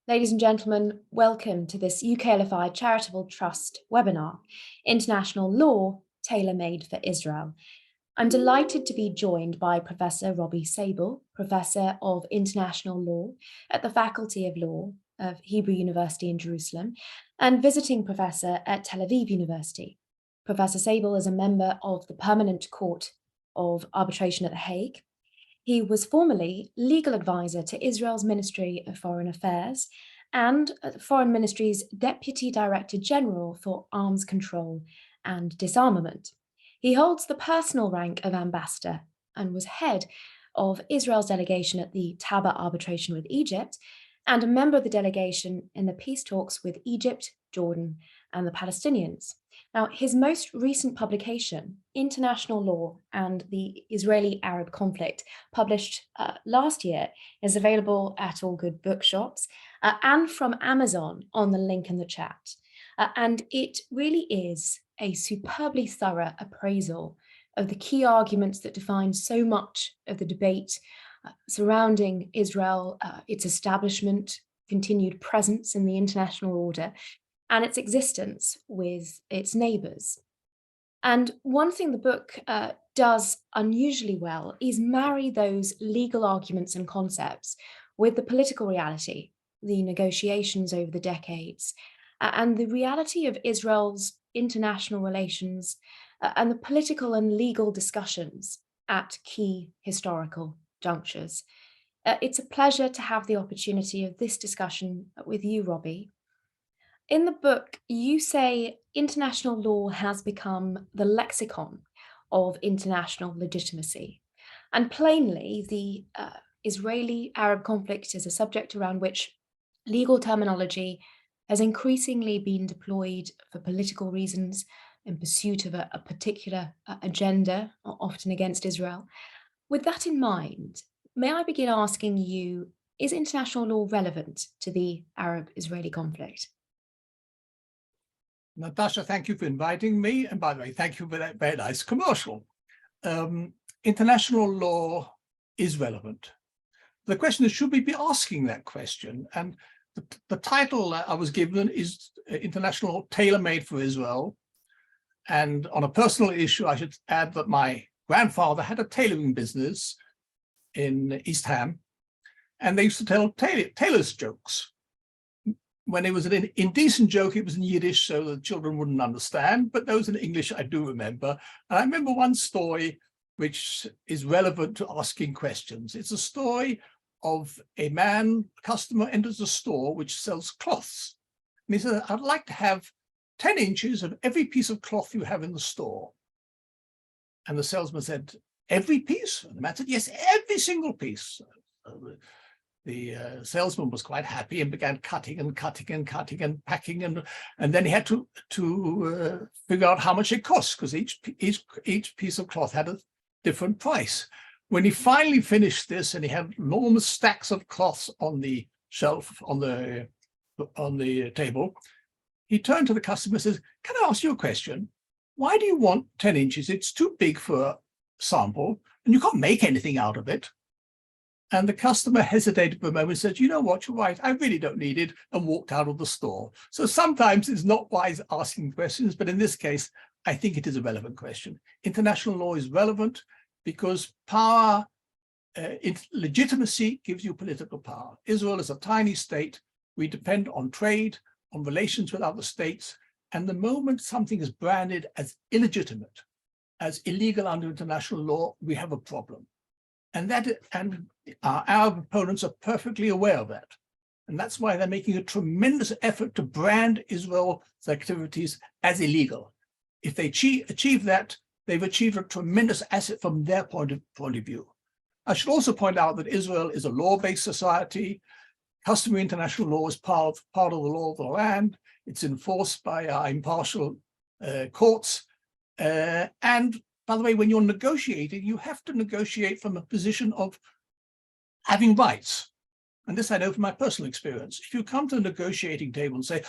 Ladies and gentlemen, welcome to this UKLFI Charitable Trust webinar, International Law, Tailor Made for Israel. I'm delighted to be joined by Professor Robbie Sabel, Professor of International Law at the Faculty of Law of Hebrew University in Jerusalem and visiting professor at Tel Aviv University. Professor Sabel is a member of the Permanent Court of Arbitration at The Hague. He was formerly legal advisor to Israel's Ministry of Foreign Affairs and the Foreign Ministry's Deputy Director General for Arms Control and Disarmament. He holds the personal rank of ambassador and was head of Israel's delegation at the Taba arbitration with Egypt and a member of the delegation in the peace talks with Egypt, Jordan, and the Palestinians. Now, his most recent publication, International Law and the Israeli-Arab Conflict, published last year, is available at all good bookshops and from Amazon on the link in the chat. And it really is a superbly thorough appraisal of the key arguments that define so much of the debate surrounding Israel, its establishment, continued presence in the international order, and its existence with its neighbours. And one thing the book does unusually well is marry those legal arguments and concepts with the political reality, the negotiations over the decades, and the reality of Israel's international relations and the political and legal discussions at key historical junctures. It's a pleasure to have the opportunity of this discussion with you, Robbie. In the book, you say international law has become the lexicon of international legitimacy. And plainly, the Israeli-Arab conflict is a subject around which legal terminology has increasingly been deployed for political reasons in pursuit of a particular agenda, often against Israel. With that in mind, may I begin asking you, is international law relevant to the Arab-Israeli conflict? Natasha, thank you for inviting me. And by the way, thank you for that very nice commercial. International law is relevant. The question is, should we be asking that question? And the title I was given is International Tailor Made for Israel. And on a personal issue, I should add that my grandfather had a tailoring business in East Ham, and they used to tell tailor's jokes. When it was an indecent joke, it was in Yiddish, so the children wouldn't understand, but those in English I do remember. And I remember one story which is relevant to asking questions. It's a story of a customer enters a store which sells cloths. And he says, I'd like to have 10 inches of every piece of cloth you have in the store. And the salesman said, every piece? And the man said, yes, every single piece. The salesman was quite happy and began cutting and cutting and cutting and packing, and then he had to figure out how much it cost, because each piece of cloth had a different price. When he finally finished this and he had enormous stacks of cloths on the shelf on the table, he turned to the customer and says, "Can I ask you a question? Why do you want 10 inches? It's too big for a sample, and you can't make anything out of it." And the customer hesitated for a moment and said, "You know what, you're right, I really don't need it," and walked out of the store. So sometimes it's not wise asking questions, but in this case, I think it is a relevant question. International law is relevant because power, legitimacy gives you political power. Israel is a tiny state. We depend on trade, on relations with other states. And the moment something is branded as illegitimate, as illegal under international law, we have a problem. And our Arab opponents are perfectly aware of that. And that's why they're making a tremendous effort to brand Israel's activities as illegal. If they achieve that, they've achieved a tremendous asset from their point of view. I should also point out that Israel is a law-based society. Customary international law is part of the law of the land. It's enforced by our impartial courts. And by the way, when you're negotiating, you have to negotiate from a position of having rights. And this I know from my personal experience. If you come to a negotiating table and say,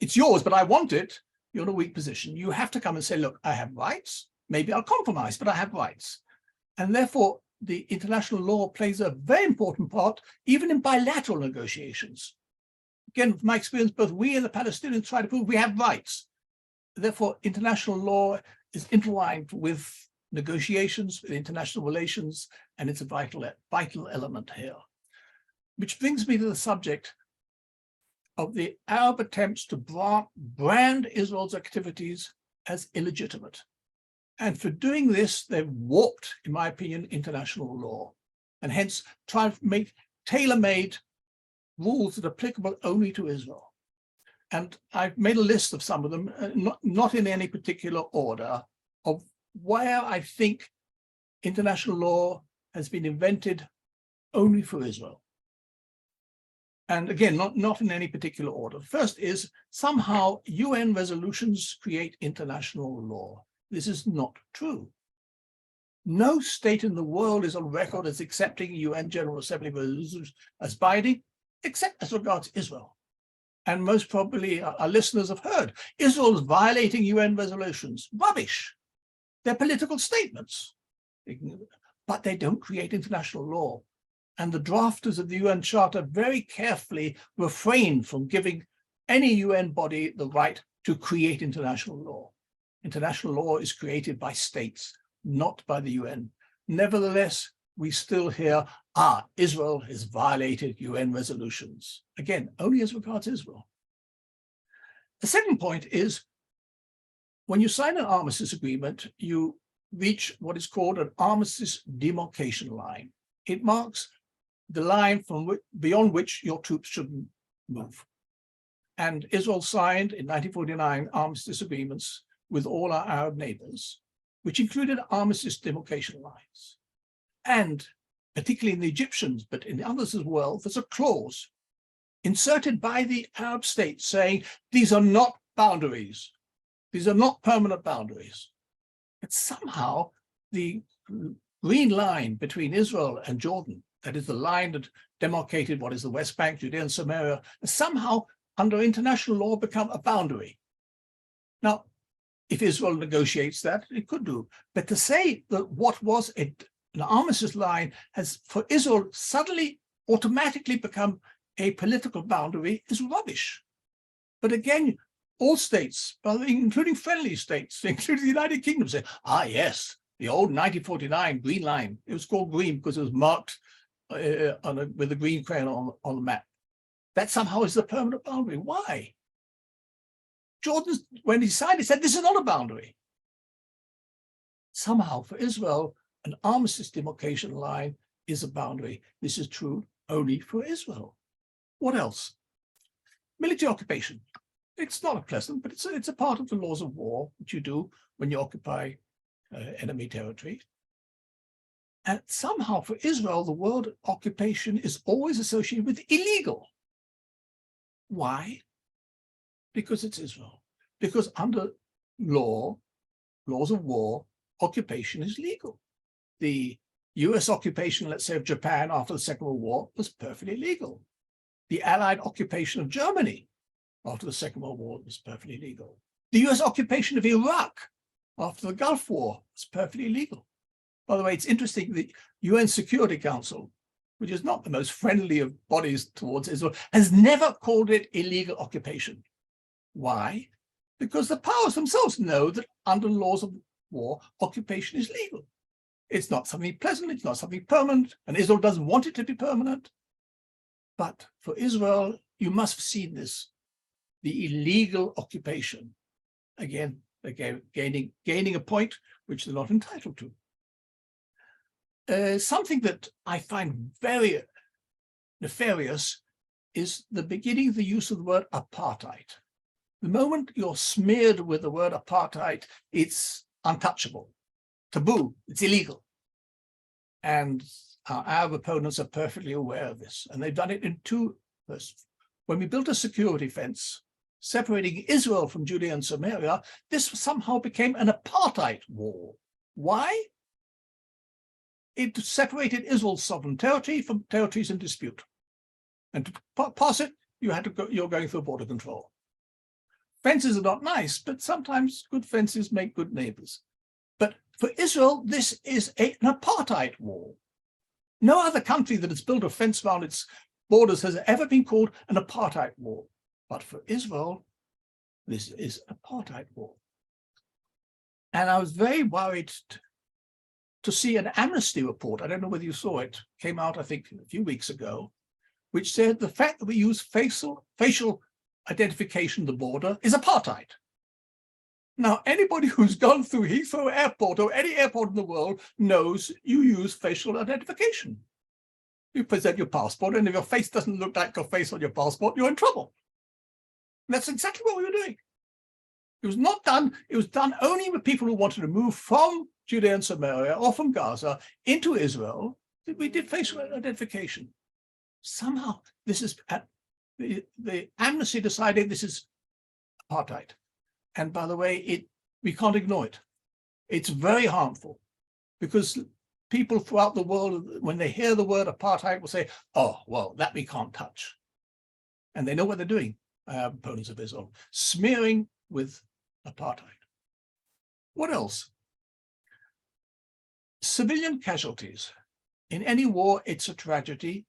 it's yours, but I want it, you're in a weak position. You have to come and say, look, I have rights. Maybe I'll compromise, but I have rights. And therefore, the international law plays a very important part, even in bilateral negotiations. Again, from my experience, both we and the Palestinians try to prove we have rights. Therefore, international law is intertwined with negotiations, with international relations, and it's a vital element here. Which brings me to the subject of the Arab attempts to brand Israel's activities as illegitimate. And for doing this, they've warped, in my opinion, international law, and hence try to make tailor-made rules that are applicable only to Israel. And I've made a list of some of them, not in any particular order, of where I think international law has been invented only for Israel. And again, not in any particular order. First is somehow UN resolutions create international law. This is not true. No state in the world is on record as accepting UN General Assembly resolutions as binding, except as regards Israel. And most probably our listeners have heard, Israel is violating UN resolutions. Rubbish. They're political statements, but they don't create international law. And the drafters of the UN Charter very carefully refrain from giving any UN body the right to create international law. International law is created by states, not by the UN. Nevertheless, we still hear, Israel has violated UN resolutions. Again, only as regards Israel. The second point is, when you sign an armistice agreement, you reach what is called an armistice demarcation line. It marks the line beyond which your troops shouldn't move. And Israel signed in 1949 armistice agreements with all our Arab neighbors, which included armistice demarcation lines. And particularly in the Egyptians, but in the others as well, there's a clause inserted by the Arab states saying, these are not boundaries. These are not permanent boundaries. But somehow the green line between Israel and Jordan, that is the line that demarcated what is the West Bank, Judea and Samaria, has somehow under international law become a boundary. Now, if Israel negotiates that, it could do. But to say that what was an armistice line has for Israel suddenly automatically become a political boundary is rubbish. But again, all states, including friendly states, including the United Kingdom, say, yes, the old 1949 green line. It was called green because it was marked with a green crayon on the map. That somehow is the permanent boundary. Why? Jordan, when he signed it, said this is not a boundary. Somehow for Israel, an armistice demarcation line is a boundary. This is true only for Israel. What else? Military occupation. It's not a pleasant, but it's a part of the laws of war, which you do when you occupy enemy territory. And somehow for Israel, the word occupation is always associated with illegal. Why? Because it's Israel. Because under laws of war, occupation is legal. The US occupation, let's say, of Japan after the Second World War was perfectly legal. The Allied occupation of Germany after the Second World War was perfectly legal. The US occupation of Iraq after the Gulf War was perfectly legal. By the way, it's interesting, the UN Security Council, which is not the most friendly of bodies towards Israel, has never called it illegal occupation. Why? Because the powers themselves know that under laws of war, occupation is legal. It's not something pleasant, it's not something permanent, and Israel doesn't want it to be permanent. But for Israel, you must have seen this, the illegal occupation. Again, gaining a point which they're not entitled to. Something that I find very nefarious is the beginning of the use of the word apartheid. The moment you're smeared with the word apartheid, it's untouchable, taboo, it's illegal. And our Arab opponents are perfectly aware of this. And they've done it in two ways. When we built a security fence separating Israel from Judea and Samaria, this somehow became an apartheid wall. Why? It separated Israel's sovereign territory from territories in dispute. And to pass it, you're going through border control. Fences are not nice, but sometimes good fences make good neighbors. But for Israel, this is an apartheid wall. No other country that has built a fence around its borders has ever been called an apartheid war. But for Israel, this is an apartheid war. And I was very worried to see an Amnesty report, I don't know whether you saw it, came out, I think, a few weeks ago, which said the fact that we use facial identification at the border is apartheid. Now, anybody who's gone through Heathrow Airport or any airport in the world knows you use facial identification. You present your passport, and if your face doesn't look like your face on your passport, you're in trouble. And that's exactly what we were doing. It was not done, it was done only with people who wanted to move from Judea and Samaria or from Gaza into Israel. We did facial identification. Somehow, this is, the Amnesty decided this is apartheid. And by the way, we can't ignore it. It's very harmful because people throughout the world, when they hear the word apartheid, will say, oh, well, that we can't touch. And they know what they're doing, opponents of Israel, smearing with apartheid. What else? Civilian casualties. In any war, it's a tragedy,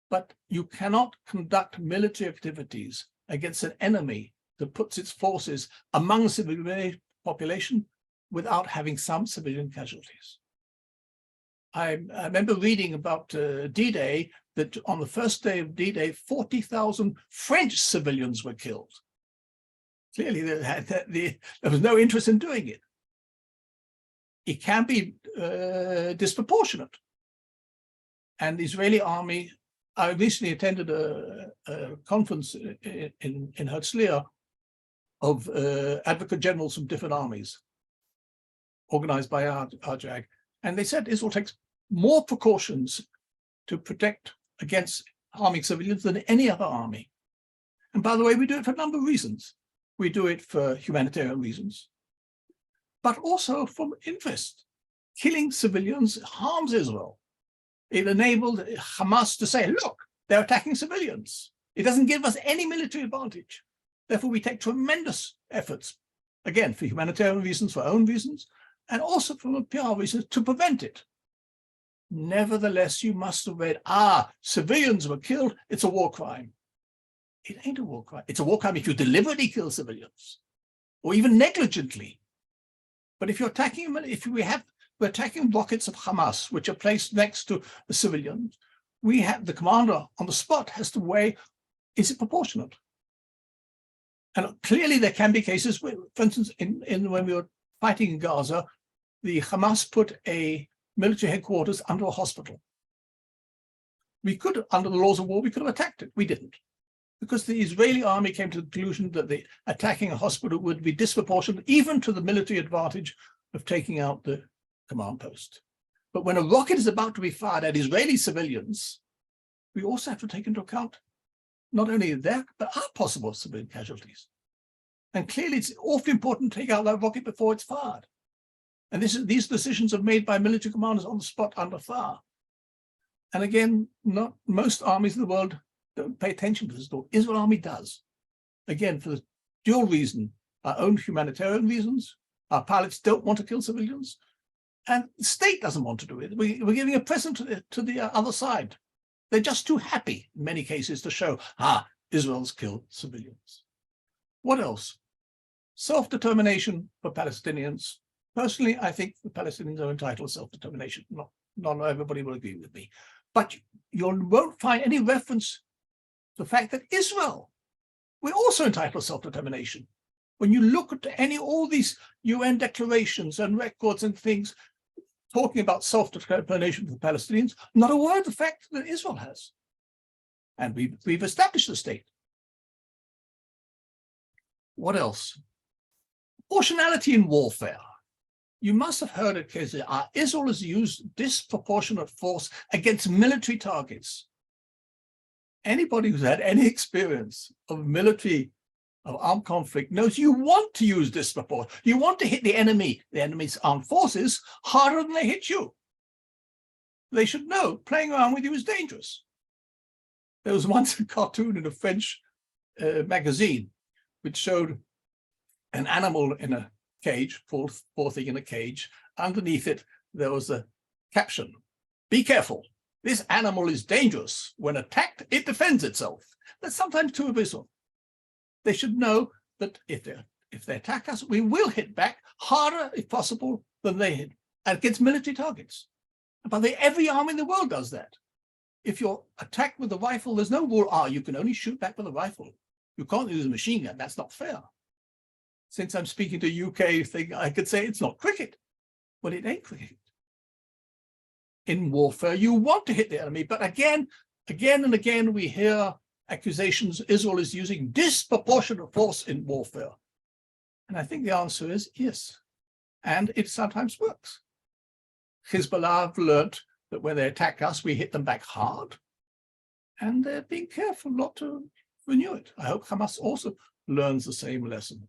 but you cannot conduct military activities against an enemy that puts its forces among the civilian population without having some civilian casualties. I remember reading about D-Day, that on the first day of D-Day, 40,000 French civilians were killed. Clearly, there was no interest in doing it. It can be disproportionate. And the Israeli army, I recently attended a conference in Herzliya of advocate generals from different armies, organized by RJAG. And they said Israel takes more precautions to protect against harming civilians than any other army. And by the way, we do it for a number of reasons. We do it for humanitarian reasons, but also from interest. Killing civilians harms Israel. It enabled Hamas to say, look, they're attacking civilians. It doesn't give us any military advantage. Therefore, we take tremendous efforts, again, for humanitarian reasons, for our own reasons, and also from PR reasons to prevent it. Nevertheless, you must have read, civilians were killed, it's a war crime. It ain't a war crime. It's a war crime if you deliberately kill civilians, or even negligently. But if you're attacking, we're attacking rockets of Hamas, which are placed next to the civilians, we have the commander on the spot has to weigh, is it proportionate? And clearly there can be cases where, for instance, when we were fighting in Gaza, the Hamas put a military headquarters under a hospital. We could, under the laws of war, we could have attacked it. We didn't. Because the Israeli army came to the conclusion that attacking a hospital would be disproportionate, even to the military advantage of taking out the command post. But when a rocket is about to be fired at Israeli civilians, we also have to take into account not only their, but our possible civilian casualties. And clearly, it's awfully important to take out that rocket before it's fired. And these decisions are made by military commanders on the spot under fire. And again, not most armies in the world don't pay attention to this law. Israel army does. Again, for the dual reason, our own humanitarian reasons, our pilots don't want to kill civilians, and the state doesn't want to do it. We're giving a present to the other side. They're just too happy, in many cases, to show, Israel's killed civilians. What else? Self-determination for Palestinians. Personally, I think the Palestinians are entitled to self-determination. Not everybody will agree with me. But you won't find any reference to the fact that Israel, we're also entitled to self-determination. When you look at all these UN declarations and records and things talking about self-determination for the Palestinians, not a word of the fact that Israel has. And we've established the state. What else? Proportionality in warfare. You must have heard it, because Israel has used disproportionate force against military targets. Anybody who's had any experience of armed conflict knows you want to use disproportionate. You want to hit the enemy's armed forces harder than they hit you. They should know playing around with you is dangerous. There was once a cartoon in a French magazine which showed an animal in a cage, poor thing in a cage. Underneath it, there was a caption, "Be careful, This animal is dangerous. When attacked, it defends itself. That's sometimes too abyssal. They should know that if they attack us, we will hit back harder, if possible, than they hit against military targets. But every army in the world does that. If you're attacked with a rifle, there's no rule, you can only shoot back with a rifle. You can't use a machine gun. That's not fair. Since I'm speaking to UK thing, I could say it's not cricket. Well, it ain't cricket. In warfare, you want to hit the enemy, but again and again, we hear accusations Israel is using disproportionate force in warfare. And I think the answer is yes. And it sometimes works. Hezbollah have learnt that when they attack us, we hit them back hard. And they're being careful not to renew it. I hope Hamas also learns the same lesson.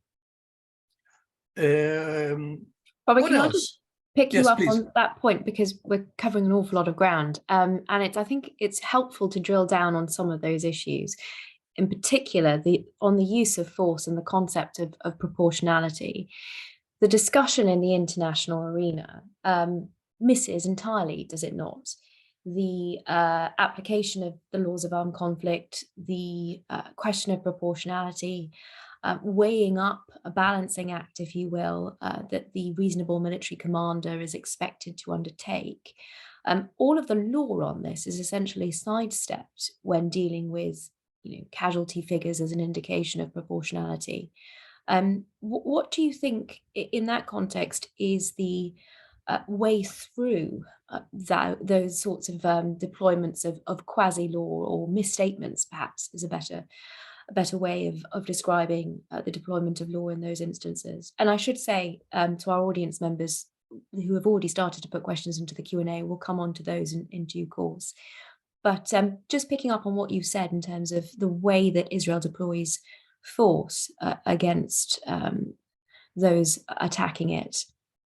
Bobby, what can else? I just pick Yes, you up please. on that point, because we're covering an awful lot of ground. And I think it's helpful to drill down on some of those issues, in particular, on the use of force and the concept of proportionality. The discussion in the international arena misses entirely, does it not? The application of the laws of armed conflict, the question of proportionality, weighing up a balancing act, if you will, that the reasonable military commander is expected to undertake. All of the law on this is essentially sidestepped when dealing with casualty figures as an indication of proportionality. What do you think in that context is the way through those sorts of deployments of quasi-law or misstatements, perhaps, is a better way of describing the deployment of law in those instances? And I should say to our audience members who have already started to put questions into the Q&A, we'll come on to those in due course. But just picking up on what you said in terms of the way that Israel deploys force against those attacking it,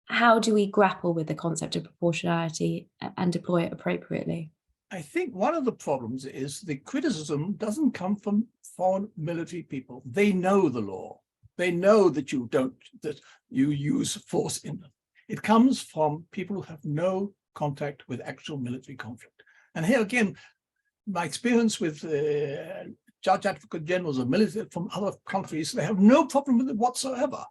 how do we grapple with the concept of proportionality and deploy it appropriately? I think one of the problems is the criticism doesn't come from foreign military people. They know the law. They know that you use force in them. It comes from people who have no contact with actual military conflict. And here again, my experience with judge advocate generals of military from other countries, they have no problem with it whatsoever.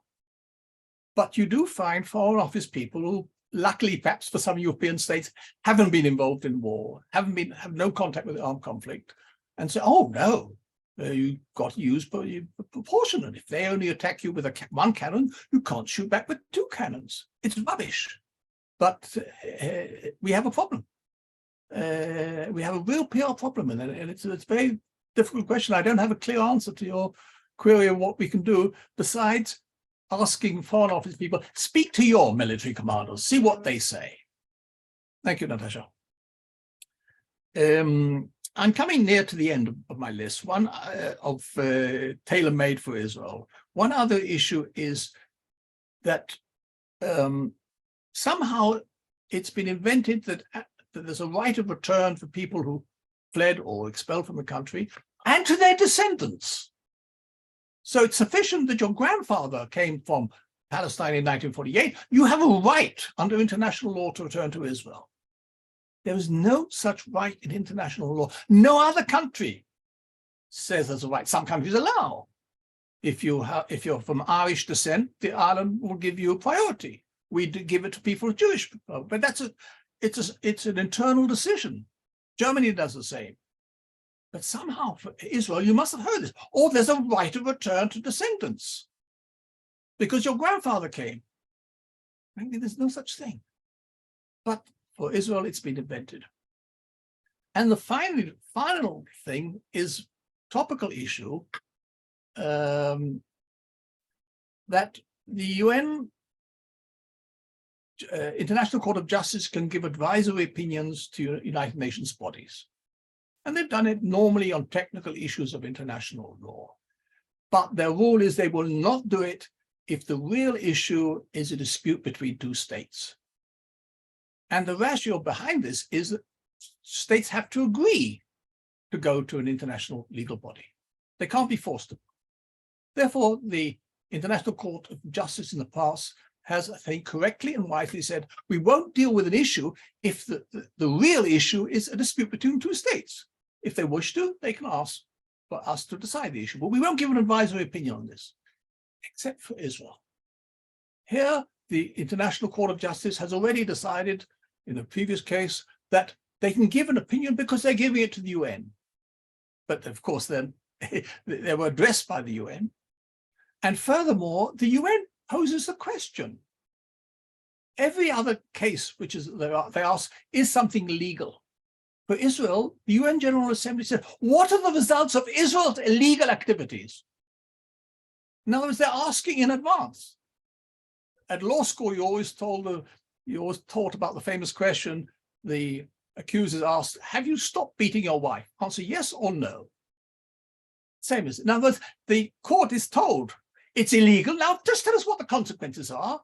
But you do find foreign office people who, luckily perhaps for some European states, haven't been involved in war, have no contact with the armed conflict, and say, oh no, you've got to use proportionate. If they only attack you with one cannon, you can't shoot back with 2 cannons. It's rubbish. But we have a problem. We have a real PR problem, and it's a very difficult question. I don't have a clear answer to your query of what we can do besides asking foreign office people, speak to your military commanders, see what they say. Thank you, Natasha. I'm coming near to the end of my list, one of Tailor Made for Israel. One other issue is that somehow it's been invented that there's a right of return for people who fled or expelled from the country and to their descendants. So it's sufficient that your grandfather came from Palestine in 1948. You have a right under international law to return to Israel. There is no such right in international law. No other country says there's a right. Some countries allow. If you're from Irish descent, the island will give you a priority. We give it to people of Jewish, but it's an internal decision. Germany does the same. But somehow for Israel, you must have heard this, or there's a right of return to descendants because your grandfather came. Maybe there's no such thing. But for Israel, it's been invented. And the final thing is topical issue that the UN International Court of Justice can give advisory opinions to United Nations bodies. And they've done it normally on technical issues of international law. But their rule is they will not do it if the real issue is a dispute between 2 states. And the rationale behind this is that states have to agree to go to an international legal body. They can't be forced to. Therefore, the International Court of Justice in the past has, I think, correctly and rightly said, we won't deal with an issue if the real issue is a dispute between two states. If they wish to, they can ask for us to decide the issue, but we won't give an advisory opinion on this, except for Israel. Here, the International Court of Justice has already decided in a previous case that they can give an opinion because they're giving it to the UN. But of course, then they were addressed by the UN. And furthermore, the UN poses the question. Every other case which is they ask, is something legal? For Israel, the UN General Assembly said, what are the results of Israel's illegal activities? In other words, they're asking in advance. At law school, you always taught about the famous question, the accusers asked, have you stopped beating your wife? Answer, yes or no. Same as, in other words, the court is told it's illegal. Now, just tell us what the consequences are.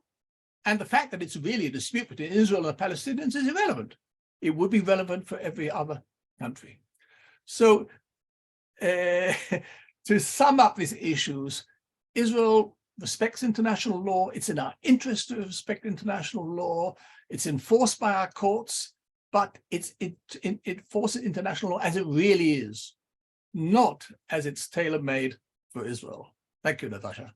And the fact that it's really a dispute between Israel and the Palestinians is irrelevant. It would be relevant for every other country. So to sum up these issues, Israel respects international law. It's in our interest to respect international law. It's enforced by our courts, but it enforces international law as it really is, not as it's tailor-made for Israel. Thank you, Natasha.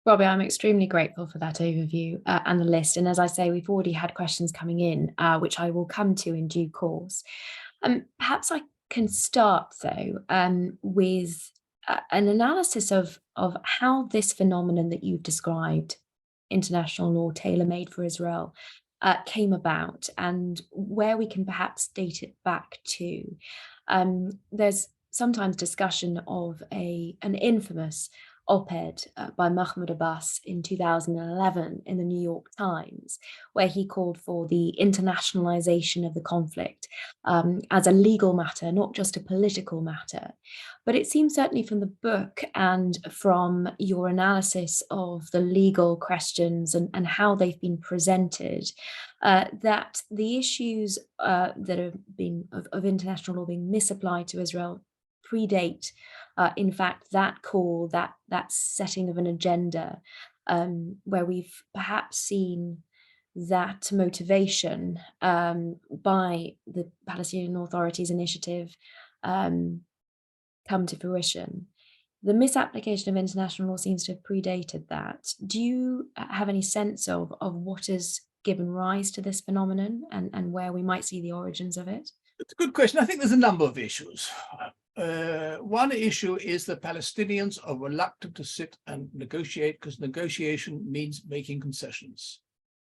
Robbie, I'm extremely grateful for that overview and the list. And as I say, we've already had questions coming in, which I will come to in due course. Perhaps I can start, though, with an analysis of how this phenomenon that you've described, international law tailor-made for Israel, came about and where we can perhaps date it back to. There's sometimes discussion of an infamous op-ed by Mahmoud Abbas in 2011 in the New York Times, where he called for the internationalization of the conflict as a legal matter, not just a political matter. But it seems certainly from the book and from your analysis of the legal questions and how they've been presented, that the issues that have been of international law being misapplied to Israel predate, in fact, that call, that setting of an agenda, where we've perhaps seen that motivation by the Palestinian Authority's initiative come to fruition. The misapplication of international law seems to have predated that. Do you have any sense of what has given rise to this phenomenon and where we might see the origins of it? It's a good question. I think there's a number of issues. One issue is that Palestinians are reluctant to sit and negotiate because negotiation means making concessions.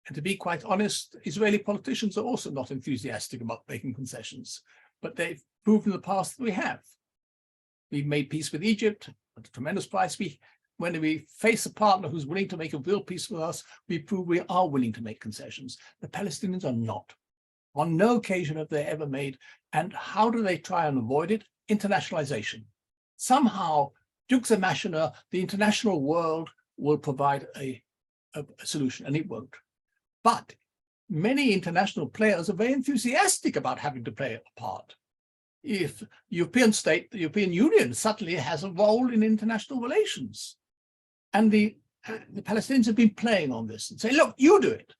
And to be quite honest, Israeli politicians are also not enthusiastic about making concessions, but they've proven in the past that we have. We've made peace with Egypt at a tremendous price. When we face a partner who's willing to make a real peace with us, we prove we are willing to make concessions. The Palestinians are not. On no occasion have they ever made. And how do they try and avoid it? Internationalization. Somehow, Dukes and Machina, the international world will provide a solution, and it won't. But many international players are very enthusiastic about having to play a part. If the European Union suddenly has a role in international relations, and the Palestinians have been playing on this and say, look, you do it.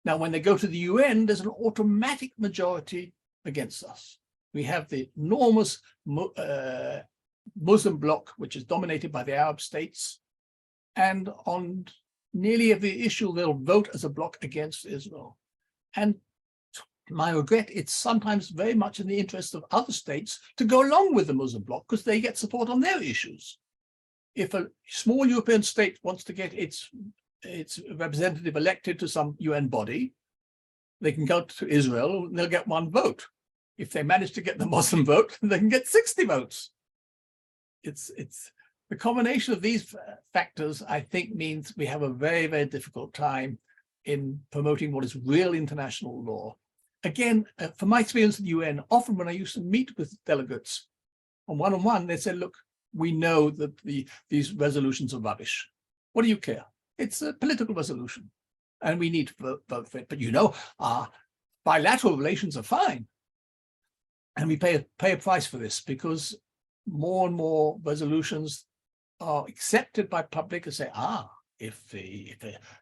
Now, when they go to the UN, there's an automatic majority against us. We have the enormous Muslim bloc, which is dominated by the Arab states. And on nearly every issue, they'll vote as a bloc against Israel. And to my regret, it's sometimes very much in the interest of other states to go along with the Muslim bloc because they get support on their issues. If a small European state wants to get its representative elected to some UN body, they can go to Israel and they'll get one vote. If they manage to get the Muslim vote, they can get 60 votes. It's the combination of these factors, I think, means we have a very, very difficult time in promoting what is real international law. Again, from my experience at the UN, often when I used to meet with delegates on one-on-one, they said, look, we know that these resolutions are rubbish. What do you care? It's a political resolution, and we need to vote for it. But you know, our bilateral relations are fine. And we pay a price for this because more and more resolutions are accepted by public and say, if the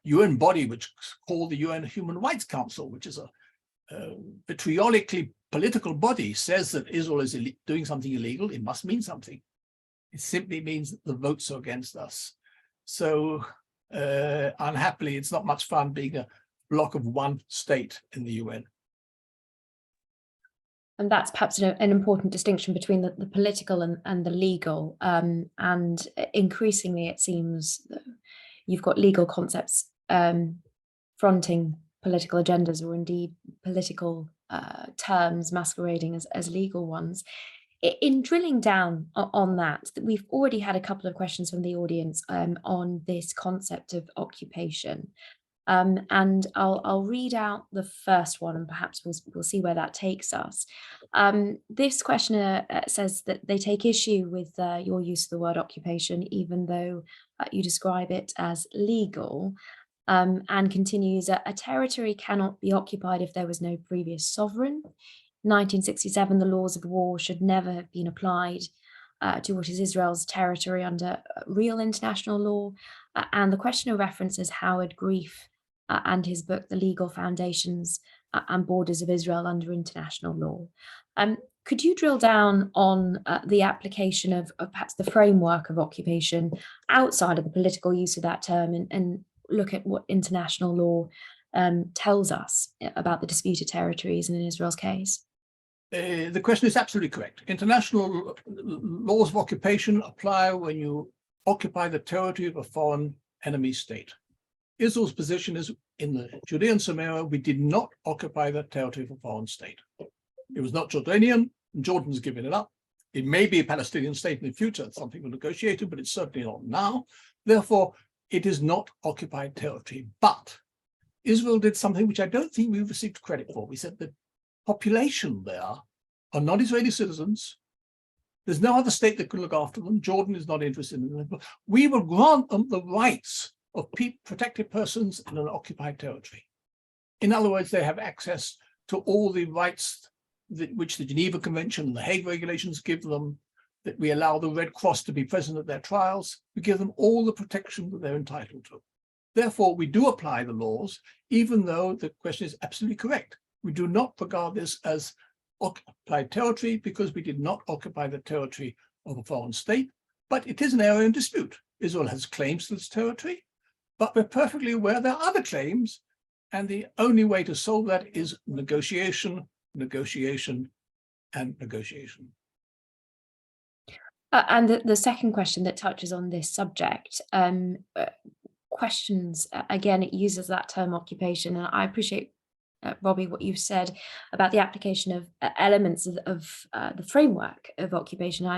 UN body, which is called the UN Human Rights Council, which is a vitriolically political body, says that Israel is doing something illegal, it must mean something. It simply means that the votes are against us. So unhappily, it's not much fun being a block of one state in the UN. And that's perhaps an important distinction between the political and the legal. And increasingly, it seems that you've got legal concepts fronting political agendas, or indeed political terms masquerading as legal ones. In drilling down on that, we've already had a couple of questions from the audience on this concept of occupation. And I'll read out the first one, and perhaps we'll see where that takes us. This questioner says that they take issue with your use of the word occupation, even though you describe it as legal, and continues, a territory cannot be occupied if there was no previous sovereign. 1967, the laws of war should never have been applied to what is Israel's territory under real international law. And the questioner references Howard Grief and his book, The Legal Foundations and Borders of Israel Under International Law. Could you drill down on the application of perhaps the framework of occupation outside of the political use of that term, and look at what international law tells us about the disputed territories, and in Israel's case? The question is absolutely correct. International laws of occupation apply when you occupy the territory of a foreign enemy state. Israel's position is, in the Judean Samaria, we did not occupy the territory of a foreign state. It was not Jordanian, and Jordan's given it up. It may be a Palestinian state in the future, it's something we're negotiating, but it's certainly not now. Therefore, it is not occupied territory. But Israel did something which I don't think we received credit for. We said the population there are not Israeli citizens. There's no other state that can look after them. Jordan is not interested in them. We will grant them the rights of protected persons in an occupied territory. In other words, they have access to all the rights which the Geneva Convention and the Hague regulations give them, that we allow the Red Cross to be present at their trials. We give them all the protection that they're entitled to. Therefore, we do apply the laws, even though the question is absolutely correct. We do not regard this as occupied territory because we did not occupy the territory of a foreign state, but it is an area in dispute. Israel has claims to this territory, but we're perfectly aware there are other claims, and the only way to solve that is negotiation, negotiation, and negotiation. And the second question that touches on this subject questions, again, it uses that term occupation, and I appreciate, Robbie, what you've said about the application of elements of the framework of occupation.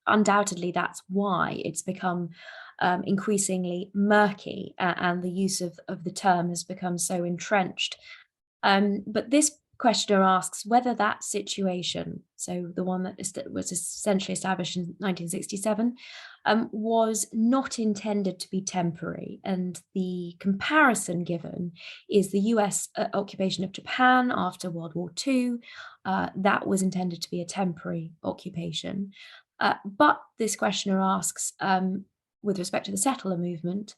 Undoubtedly, that's why it's become increasingly murky, and the use of the term has become so entrenched. But this questioner asks whether that situation, so the one that was essentially established in 1967, was not intended to be temporary. And the comparison given is the US occupation of Japan after World War II. That was intended to be a temporary occupation. But this questioner asks, with respect to the settler movement,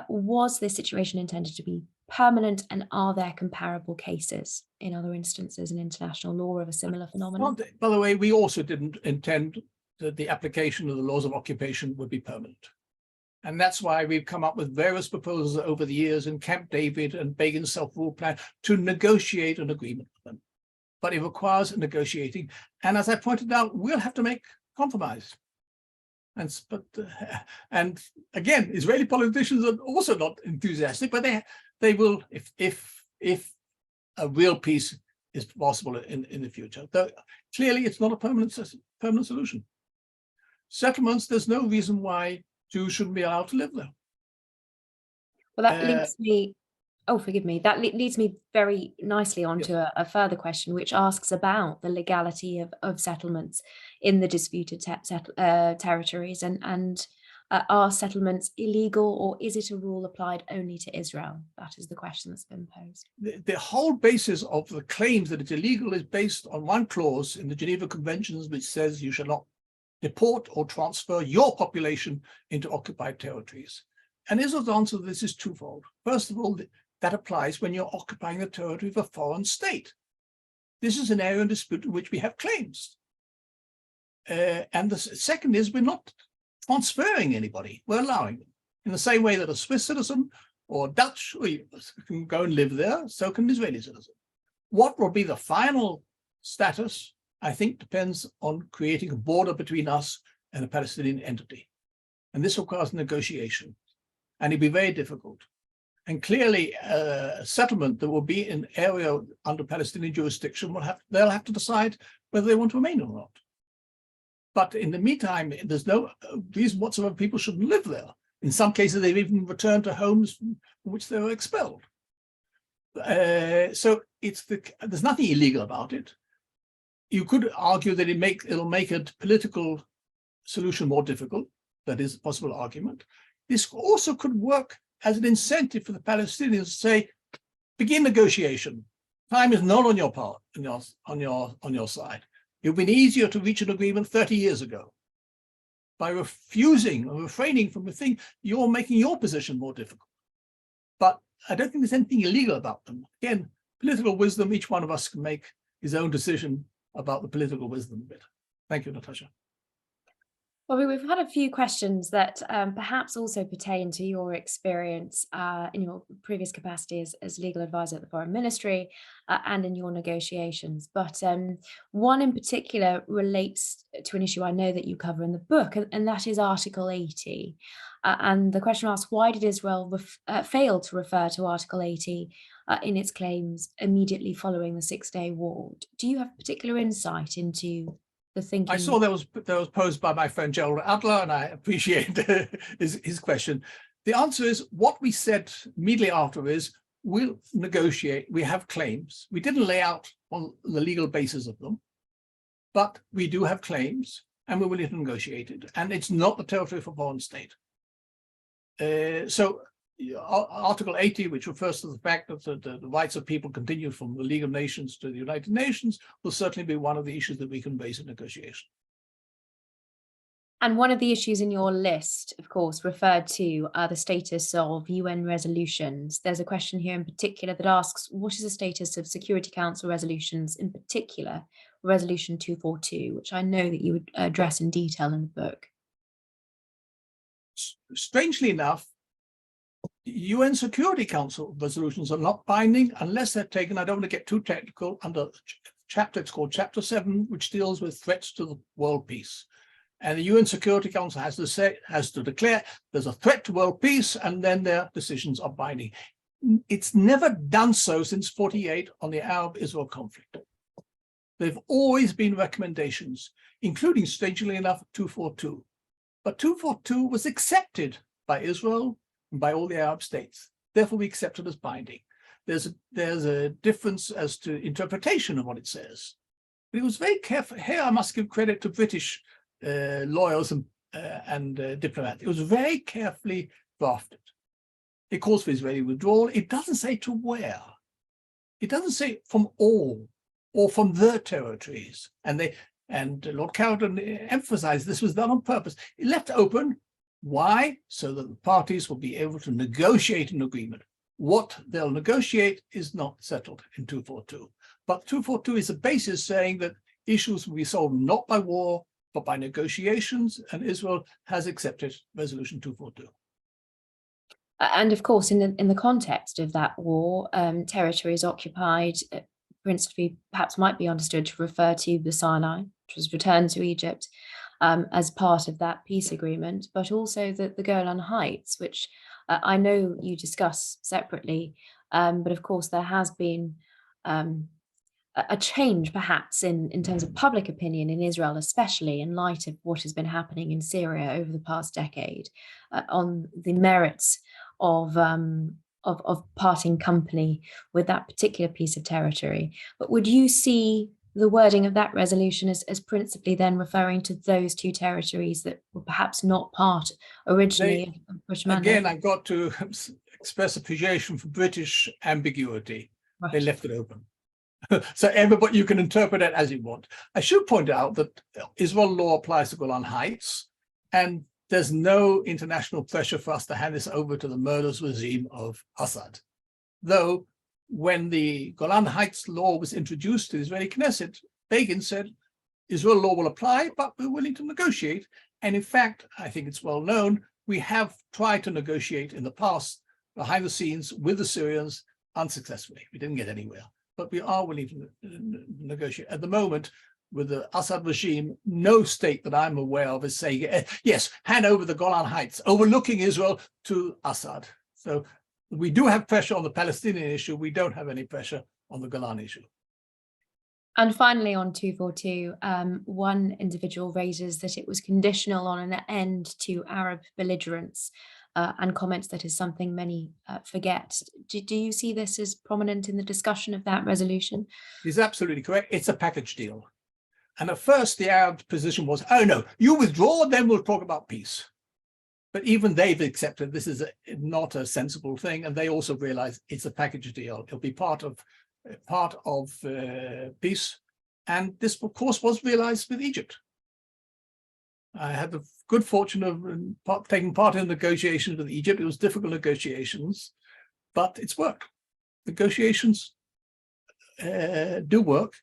was this situation intended to be permanent, and are there comparable cases in other instances in international law of a similar phenomenon? Well, by the way, we also didn't intend that the application of the laws of occupation would be permanent. And that's why we've come up with various proposals over the years in Camp David and Begin's self-rule plan to negotiate an agreement with them. But it requires negotiating. And as I pointed out, we'll have to make compromise. And again, Israeli politicians are also not enthusiastic, but they will, if a real peace is possible in the future. Though clearly it's not a permanent solution. Settlements, there's no reason why Jews shouldn't be allowed to live there. Well, that leads me, oh, forgive me, that leads me very nicely onto a further question, which asks about the legality of settlements in the disputed territories, and are settlements illegal, or is it a rule applied only to Israel? That is the question that's been posed. The whole basis of the claims that it's illegal is based on one clause in the Geneva Conventions, which says you shall not deport or transfer your population into occupied territories. And Israel's answer to this is twofold. First of all, that applies when you're occupying the territory of a foreign state. This is an area in dispute in which we have claims. And the second is we're not transferring anybody, we're allowing them. In the same way that a Swiss citizen or Dutch can go and live there, so can an Israeli citizen. What will be the final status, I think, depends on creating a border between us and a Palestinian entity. And this requires negotiation, and it'll be very difficult. And clearly, a settlement that will be in area under Palestinian jurisdiction they'll have to decide whether they want to remain or not. But in the meantime, there's no reason whatsoever people shouldn't live there. In some cases, they've even returned to homes from which they were expelled. So there's nothing illegal about it. You could argue that it'll make a political solution more difficult. That is a possible argument. This also could work as an incentive for the Palestinians to say, begin negotiation. Time is not on your part, on your side. It would have been easier to reach an agreement 30 years ago. By refusing or refraining from a thing, you're making your position more difficult. But I don't think there's anything illegal about them. Again, political wisdom, each one of us can make his own decision about the political wisdom of it. Thank you, Natasha. Well, we've had a few questions that perhaps also pertain to your experience in your previous capacity as legal advisor at the Foreign Ministry and in your negotiations. But one in particular relates to an issue I know that you cover in the book, and that is Article 80. And the question asks, why did Israel fail to refer to Article 80 in its claims immediately following the Six-Day War? Do you have particular insight into the thinking? I saw that was posed by my friend Gerald Adler, and I appreciate his question. The answer is what we said immediately after is we'll negotiate. We have claims. We didn't lay out on the legal basis of them, but we do have claims, and we're willing to negotiate it. And it's not the territory of a foreign state. So Article 80, which refers to the fact that the rights of people continue from the League of Nations to the United Nations, will certainly be one of the issues that we can raise in negotiation. And one of the issues in your list, of course, referred to the status of UN resolutions. There's a question here in particular that asks, what is the status of Security Council resolutions, in particular, Resolution 242, which I know that you would address in detail in the book? Strangely enough, UN Security Council resolutions are not binding unless they're taken, I don't want to get too technical, under chapter, it's called Chapter 7, which deals with threats to the world peace. And the UN Security Council has to declare there's a threat to world peace, and then their decisions are binding. It's never done so since 48 on the Arab-Israel conflict. There've always been recommendations, including, strangely enough, 242. But 242 was accepted by Israel and by all the Arab states. Therefore, we accept it as binding. There's a difference as to interpretation of what it says. But it was very careful. Here, I must give credit to British lawyers and diplomats. It was very carefully drafted. It calls for Israeli withdrawal. It doesn't say to where. It doesn't say from all or from their territories. And Lord Carrington emphasized this was done on purpose. It left open. Why? So that the parties will be able to negotiate an agreement. What they'll negotiate is not settled in 242. But 242 is a basis saying that issues will be solved not by war, but by negotiations, and Israel has accepted Resolution 242. And of course, in the context of that war, territories occupied, principally perhaps might be understood to refer to the Sinai, which was returned to Egypt as part of that peace agreement, but also the Golan Heights, which I know you discuss separately, but of course there has been a change perhaps in terms of public opinion in Israel, especially in light of what has been happening in Syria over the past decade, on the merits of parting company with that particular piece of territory. But would you see the wording of that resolution as principally then referring to those two territories that were perhaps not part originally of British mandate? Again, I've got to express appreciation for British ambiguity. Right. They left it open. So everybody, you can interpret it as you want. I should point out that Israel law applies to Golan Heights, and there's no international pressure for us to hand this over to the murderous regime of Assad. Though when the Golan Heights law was introduced to the Israeli Knesset, Begin said, Israel law will apply, but we're willing to negotiate. And in fact, I think it's well known, we have tried to negotiate in the past behind the scenes with the Syrians unsuccessfully. We didn't get anywhere, but we are willing to negotiate. At the moment, with the Assad regime, no state that I'm aware of is saying, yes, hand over the Golan Heights, overlooking Israel to Assad. So we do have pressure on the Palestinian issue. We don't have any pressure on the Golan issue. And finally, on 242, one individual raises that it was conditional on an end to Arab belligerence and comments that is something many forget. Do you see this as prominent in the discussion of that resolution? He's absolutely correct. It's a package deal. And at first, the Arab position was, oh, no, you withdraw, then we'll talk about peace. But even they've accepted this is not a sensible thing. And they also realize it's a package deal. It'll be part of peace. And this, of course, was realized with Egypt. I had the good fortune of taking part in negotiations with Egypt. It was difficult negotiations, but it's worked. Negotiations do work.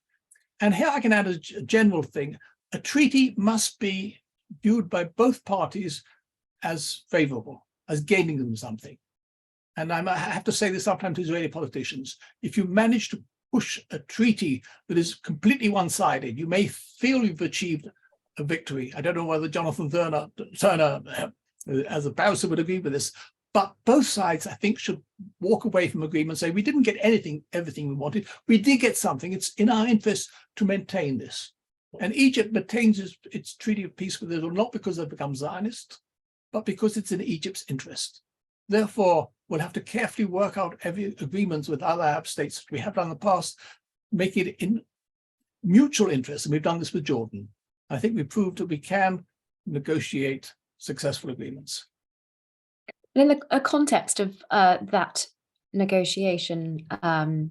And here I can add a general thing. A treaty must be viewed by both parties as favorable, as gaining them something. And I have to say this sometimes to Israeli politicians. If you manage to push a treaty that is completely one-sided, you may feel you've achieved a victory. I don't know whether Jonathan Turner, as a barrister, would agree with this, but both sides, I think, should walk away from agreement and say, we didn't get everything we wanted. We did get something. It's in our interest to maintain this. And Egypt maintains its treaty of peace with Israel, not because they've become Zionist, but because it's in Egypt's interest. Therefore, we'll have to carefully work out every agreements with other Arab states we have done in the past, make it in mutual interest. And we've done this with Jordan. I think we proved that we can negotiate successful agreements. In the context of that negotiation and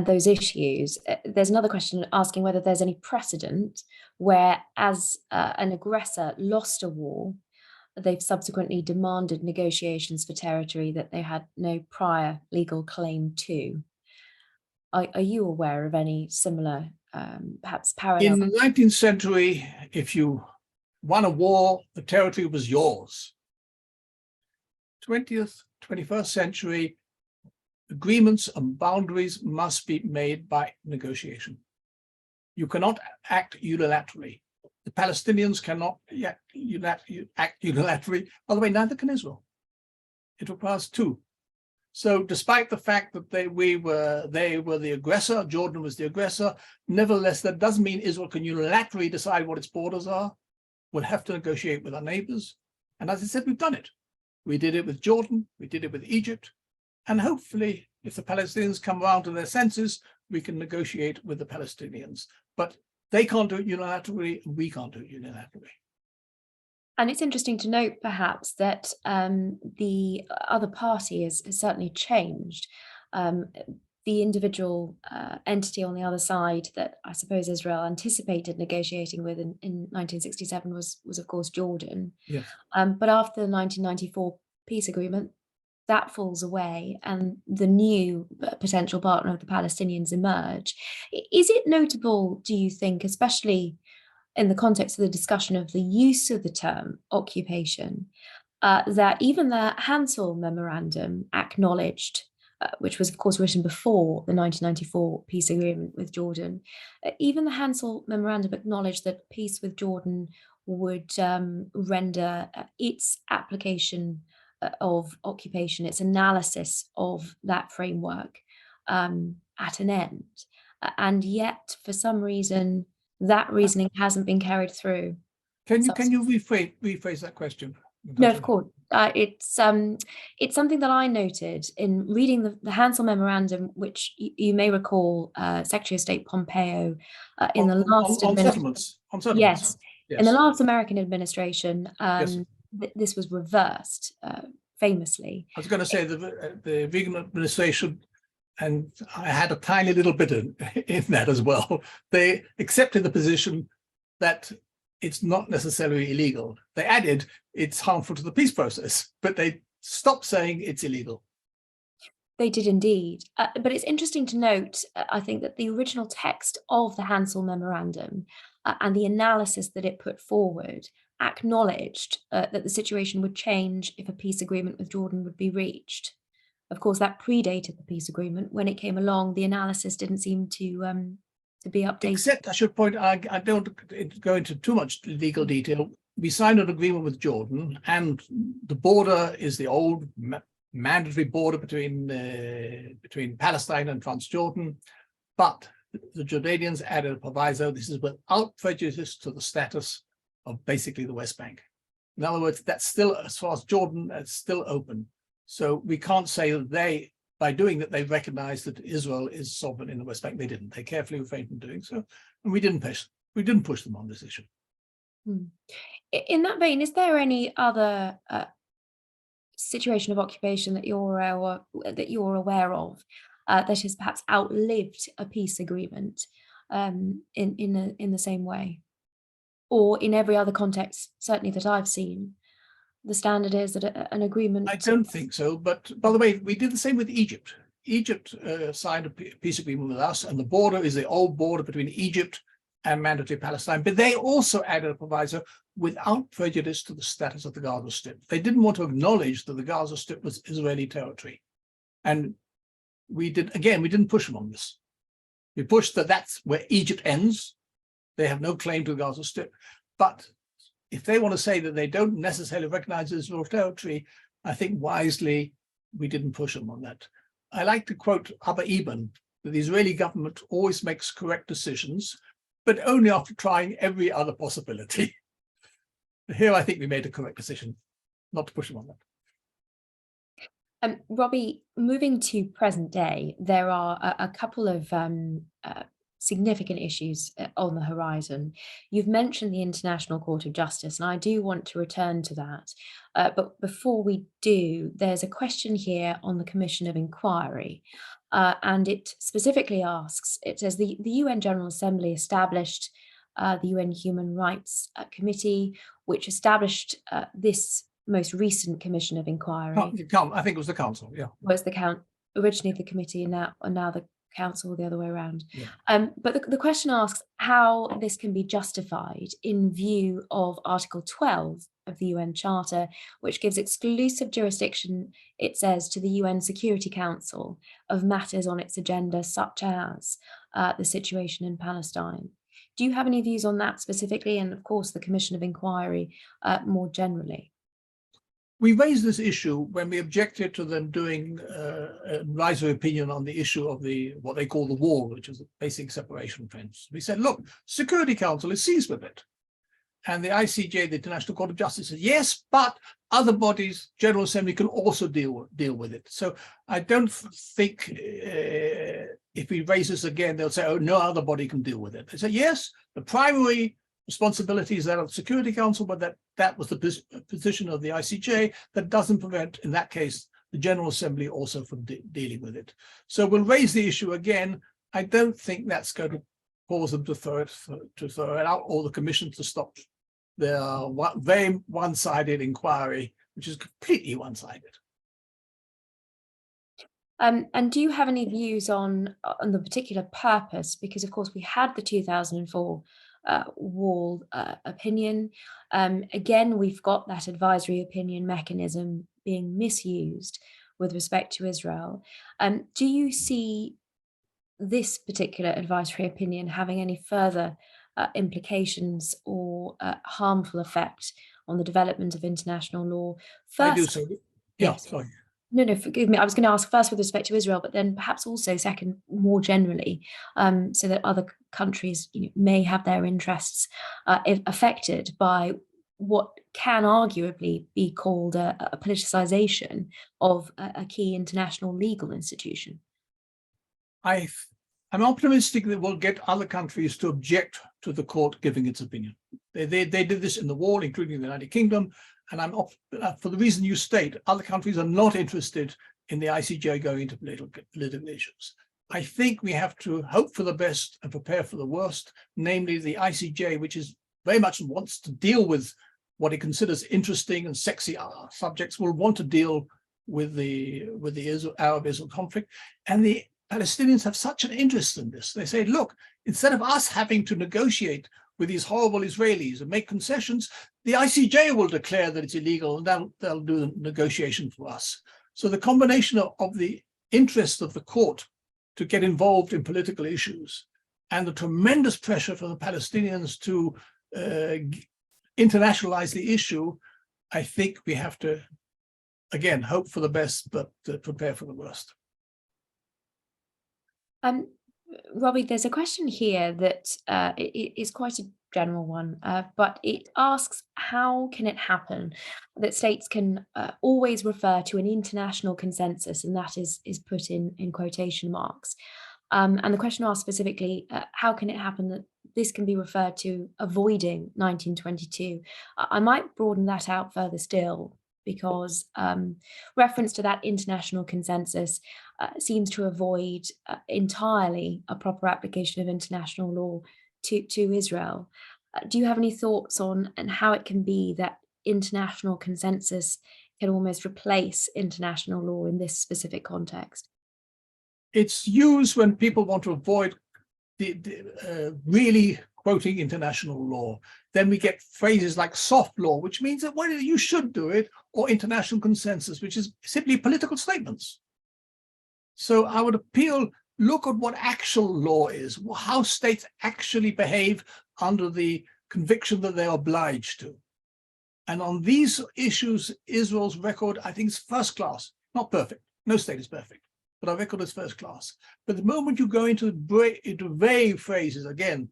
those issues, there's another question asking whether there's any precedent where, as an aggressor lost a war, they've subsequently demanded negotiations for territory that they had no prior legal claim to. Are you aware of any similar, perhaps parallel? In the 19th century, if you won a war, the territory was yours. 20th, 21st century, agreements and boundaries must be made by negotiation. You cannot act unilaterally. The Palestinians cannot act unilaterally. By the way, neither can Israel. It requires two. So despite the fact that they were the aggressor, Jordan was the aggressor, nevertheless, that doesn't mean Israel can unilaterally decide what its borders are. We'll have to negotiate with our neighbors. And as I said, we've done it. We did it with Jordan, we did it with Egypt. And hopefully, if the Palestinians come around to their senses, we can negotiate with the Palestinians. But they can't do it unilaterally, and we can't do it unilaterally. And it's interesting to note, perhaps, that the other party has certainly changed. The individual entity on the other side that I suppose Israel anticipated negotiating with in 1967 was of course, Jordan. Yes. But after the 1994 peace agreement, that falls away and the new potential partner of the Palestinians emerge. Is it notable, do you think, especially in the context of the discussion of the use of the term occupation, that even the Hansel Memorandum acknowledged, which was of course written before the 1994 peace agreement with Jordan, even the Hansel Memorandum acknowledged that peace with Jordan would render its application of occupation, its analysis of that framework at an end. And yet, for some reason, that reasoning hasn't been carried through. Can you rephrase that question? No, of course. It's something that I noted in reading the Hansel Memorandum, which you may recall Secretary of State Pompeo in the last settlements. On settlements. Yes, in the last American administration, Yes. This was reversed famously. I was going to say the Reagan administration, and I had a tiny little bit in that as well. They accepted the position that it's not necessarily illegal. They added it's harmful to the peace process, but they stopped saying it's illegal. They did indeed. But it's interesting to note, I think, that the original text of the Hansel Memorandum and the analysis that it put forward acknowledged that the situation would change if a peace agreement with Jordan would be reached. Of course, that predated the peace agreement. When it came along, the analysis didn't seem to be updated. Except, I should point, I don't go into too much legal detail. We signed an agreement with Jordan, and the border is the old mandatory border between Palestine and Transjordan, but the Jordanians added a proviso. This is without prejudice to the status of basically the West Bank. In other words, that's still, as far as Jordan, it's still open. So we can't say that by doing that, they recognize that Israel is sovereign in the West Bank. They didn't. They carefully refrained from doing so, and we didn't push them on this issue. In that vein, is there any other situation of occupation that you're aware of that has perhaps outlived a peace agreement in the same way, or in every other context, certainly that I've seen? The standard is that an agreement. I don't think so. But by the way, we did the same with Egypt. Egypt signed a peace agreement with us, and the border is the old border between Egypt and mandatory Palestine. But they also added a proviso without prejudice to the status of the Gaza Strip. They didn't want to acknowledge that the Gaza Strip was Israeli territory. And we didn't push them on this. We pushed that that's where Egypt ends. They have no claim to the Gaza Strip. But if they want to say that they don't necessarily recognize Israel territory, I think wisely we didn't push them on that. I like to quote Abba Eban, that the Israeli government always makes correct decisions, but only after trying every other possibility. Here, I think we made a correct decision not to push them on that. Robbie, moving to present day, there are a couple of significant issues on the horizon. You've mentioned the International Court of Justice, and I do want to return to that. But before we do, there's a question here on the Commission of Inquiry, and it specifically asks, it says the UN General Assembly established the UN Human Rights Committee, which established this most recent Commission of Inquiry. I think it was the Council, yeah. Was originally the committee and now the Council, the other way around. Yeah. But the question asks how this can be justified in view of Article 12 of the UN Charter, which gives exclusive jurisdiction, it says, to the UN Security Council of matters on its agenda, such as the situation in Palestine. Do you have any views on that specifically, and of course the Commission of Inquiry more generally? We raised this issue when we objected to them doing an advisory opinion on the issue of what they call the wall, which is the basic separation fence. We said, look, Security Council is seized with it. And the ICJ, the International Court of Justice, said, yes, but other bodies, General Assembly, can also deal with it. So I don't think if we raise this again, they'll say, oh, no other body can deal with it. They say, yes, the primary responsibility is that of the Security Council, but that was the position of the ICJ. That doesn't prevent, in that case, the General Assembly also from dealing with it. So we'll raise the issue again. I don't think that's going to cause them to throw it out, or the Commission to stop their very one-sided inquiry, which is completely one-sided. And do you have any views on the particular purpose? Because of course we had the 2004 wall opinion. Again, we've got that advisory opinion mechanism being misused with respect to Israel. Do you see this particular advisory opinion having any further implications or harmful effect on the development of international law? First, I do so. Yeah, yes. sorry. No, forgive me. I was going to ask first with respect to Israel, but then perhaps also second, more generally, so that other countries may have their interests affected by what can arguably be called a politicization of a key international legal institution. I'm optimistic that we'll get other countries to object to the court giving its opinion. They did this in the wall, including the United Kingdom. And for the reason you state, other countries are not interested in the ICJ going into political issues. I think we have to hope for the best and prepare for the worst, namely the ICJ, which is very much wants to deal with what he considers interesting and sexy subjects, will want to deal with the Arab-Israel conflict. And the Palestinians have such an interest in this. They say, look, instead of us having to negotiate with these horrible Israelis and make concessions, the ICJ will declare that it's illegal, and they'll do the negotiation for us. So the combination of the interest of the court to get involved in political issues and the tremendous pressure for the Palestinians to internationalize the issue, I think we have to, again, hope for the best, but prepare for the worst. Robbie, there's a question here that is quite a general one, but it asks, how can it happen that states can always refer to an international consensus, and that is put in quotation marks? And the question asks specifically, how can it happen that this can be referred to avoiding 1922? I might broaden that out further still, because reference to that international consensus seems to avoid entirely a proper application of international law to Israel. Do you have any thoughts on and how it can be that international consensus can almost replace international law in this specific context? It's used when people want to avoid really quoting international law. Then we get phrases like soft law, which means that, well, you should do it, or international consensus, which is simply political statements. So I would appeal, look at what actual law is, how states actually behave under the conviction that they're obliged to. And on these issues, Israel's record, I think, is first class, not perfect. No state is perfect, but our record is first class. But the moment you go into vague phrases, again,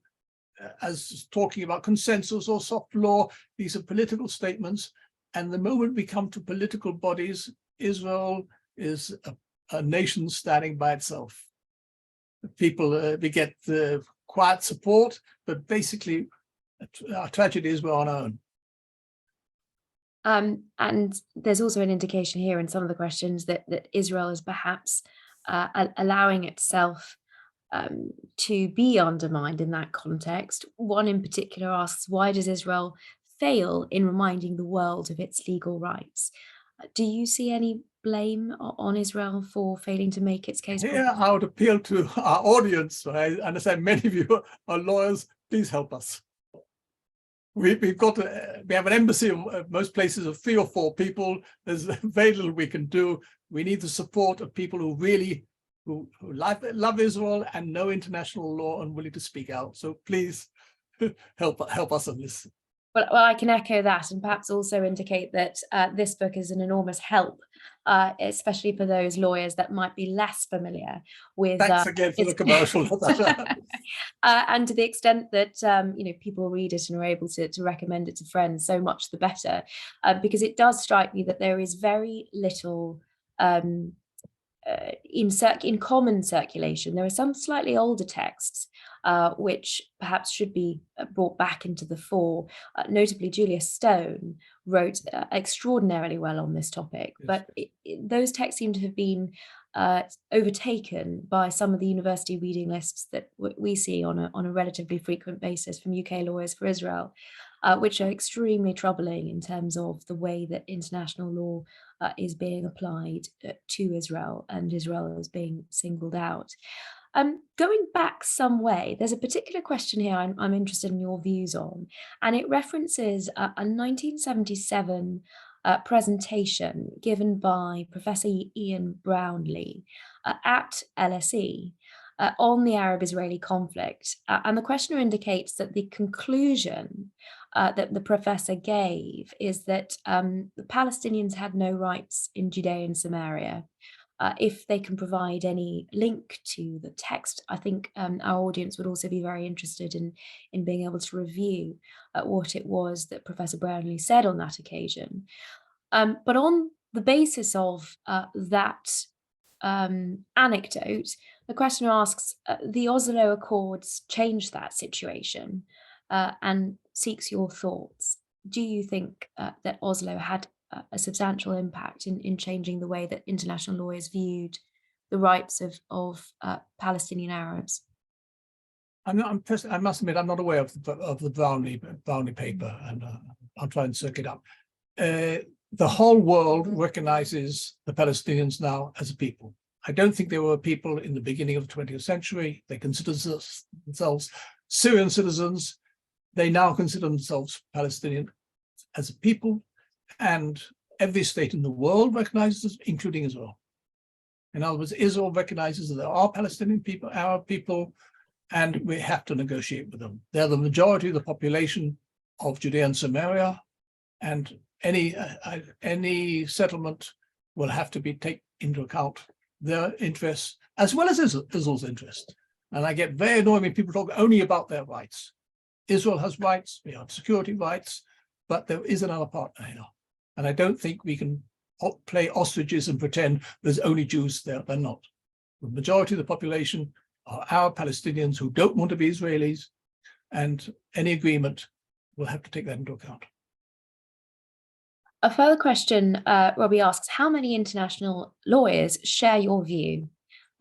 as talking about consensus or soft law, these are political statements. And the moment we come to political bodies, Israel is a nation standing by itself. People, we get quiet support, but basically our tragedy is we're on our own. And there's also an indication here in some of the questions that Israel is perhaps allowing itself to be undermined in that context. One in particular asks, why does Israel fail in reminding the world of its legal rights? Do you see any blame on Israel for failing to make its case? Yeah, I would appeal to our audience. I understand many of you are lawyers. Please help us. We have an embassy of most places of 3 or 4 people. There's very little we can do. We need the support of people who really who love Israel and know international law and willing to speak out. So please help us on this. Well, I can echo that, and perhaps also indicate that this book is an enormous help, especially for those lawyers that might be less familiar with. Thanks again for the commercial. And to the extent that people read it and are able to recommend it to friends, so much the better, because it does strike me that there is very little in common circulation. There are some slightly older texts which perhaps should be brought back into the fore. Notably, Julius Stone wrote extraordinarily well on this topic, yes. But those texts seem to have been overtaken by some of the university reading lists that we see on a relatively frequent basis from UK Lawyers for Israel, which are extremely troubling in terms of the way that international law is being applied to Israel, and Israel is being singled out. Going back some way, there's a particular question here I'm interested in your views on, and it references a 1977 presentation given by Professor Ian Brownlee at LSE on the Arab-Israeli conflict. And the questioner indicates that the conclusion that the professor gave is that the Palestinians had no rights in Judea and Samaria. If they can provide any link to the text, I think our audience would also be very interested in being able to review what it was that Professor Brownlee said on that occasion. But on the basis of that anecdote, the questioner asks, the Oslo Accords changed that situation, and seeks your thoughts. Do you think that Oslo had a substantial impact in changing the way that international lawyers viewed the rights of Palestinian Arabs? I must admit, I'm not aware of the Brownie paper, and I'll try and circle it up. The whole world recognizes the Palestinians now as a people. I don't think they were a people in the beginning of the 20th century. They considered themselves Syrian citizens. They now consider themselves Palestinian as a people, and every state in the world recognizes, including Israel. In other words, Israel recognizes that there are Palestinian people, Arab people, and we have to negotiate with them. They're the majority of the population of Judea and Samaria, and any settlement will have to take into account their interests as well as Israel's interest. And I get very annoyed when people talk only about their rights. Israel has rights, we have security rights, but there is another partner here. And I don't think we can play ostriches and pretend there's only Jews there. They're not. The majority of the population are Arab Palestinians who don't want to be Israelis, and any agreement will have to take that into account. A further question, Robbie asks, how many international lawyers share your view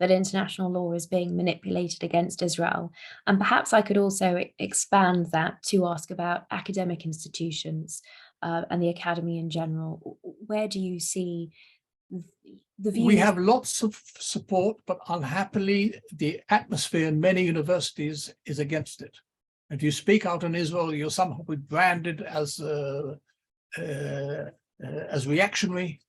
that international law is being manipulated against Israel? And perhaps I could also expand that to ask about academic institutions and the academy in general. Where do you see the views? We have lots of support, but unhappily, the atmosphere in many universities is against it. If you speak out in Israel, you're somehow branded as reactionary.